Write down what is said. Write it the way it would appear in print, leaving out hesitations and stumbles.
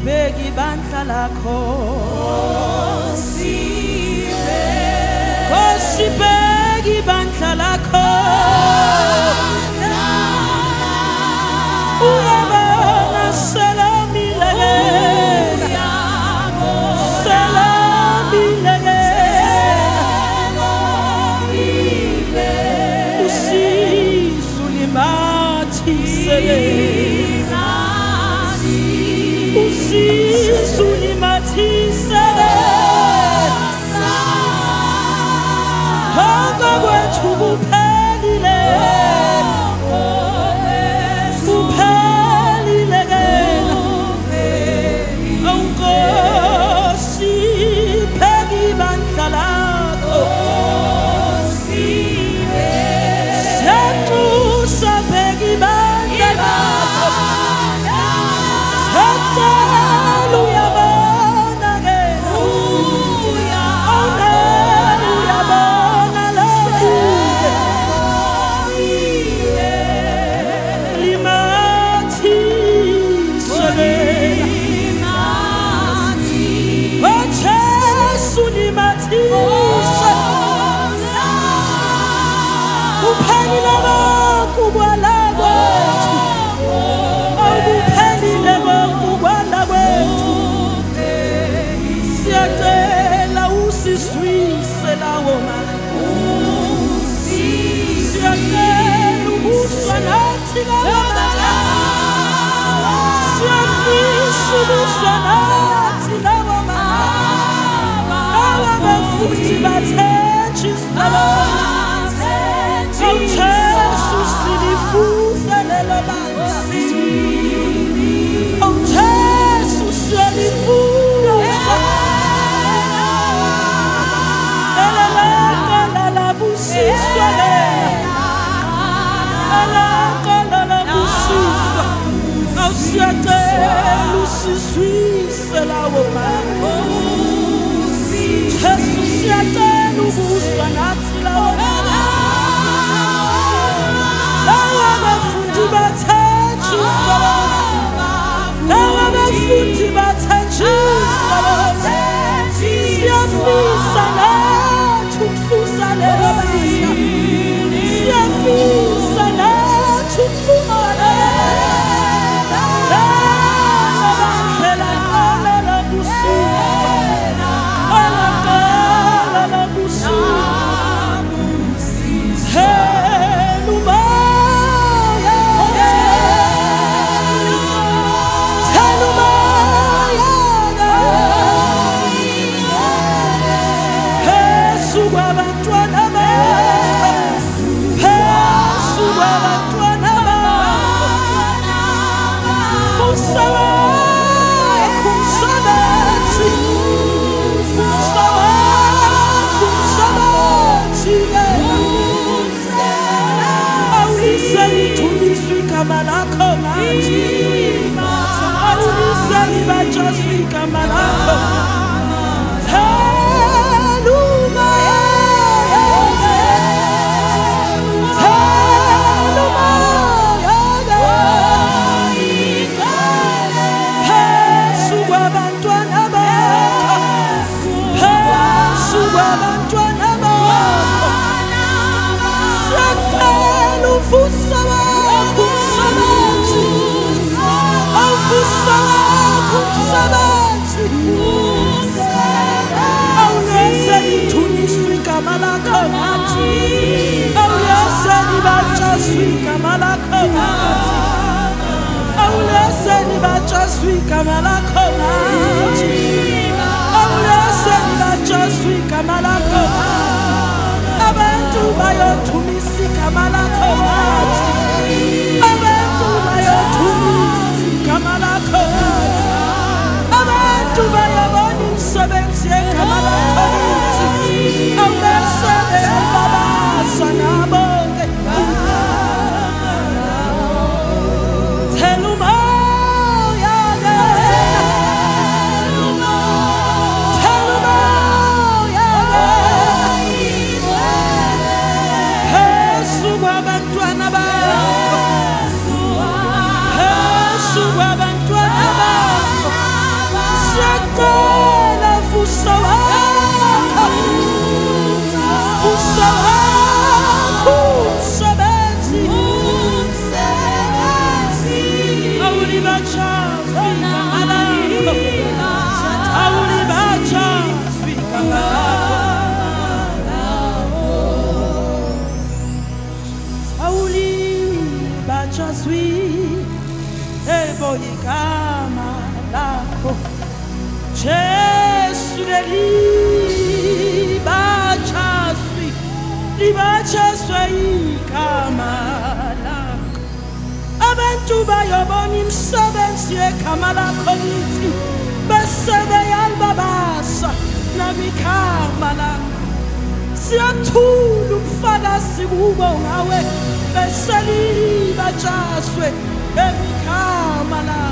Sibheki bandla lakho Sibheki bandla lakho Uyabona selamilekela Usisu limathisele Usisu limathisele Hamba kwethu kuphelile Kuphelile kena Awunkosi pheki bandla lakho Siyatusa pheki bandla lakho Siyatala uyabona kena Uyabona lokhu Limathisele Jesu limathise Uphelile konke kwala kwethu Awuphelile konke kwala kwethu Siyacela usiswise lawo mali Siyacela ubuswa nathi lawo mali Siyafisa ubuswa nathi lawo mali Abafuthi bathenjiswa Jesu silifuza lelo bandla Jesu silifuza Alala busiswa Alala busiswa Awusiyacela usiswise lawo mali Jesu siyacela ubuswa nathi lawo mali Lawa bafundi bathenjiswa Lawa bafundi bathenjiswa Siyafisa nathi ukususa lelo bandla Siyafisa nathi ukususa Abantu bayothumisa igama lakho Abantu bayothumisa igama lakho Abantu bayabona imisebenzi yegama lakho Awubesele babasa nabo bachazwi eboyigama lakho Jesu leli bachazwi libachazwe igama lakho abantu bayobona imisebenzi yegama lakho lithi bese beyalibabasa nabigama lakho siyathula ubufakazi kubo ngawe bese libachazwe igama lakho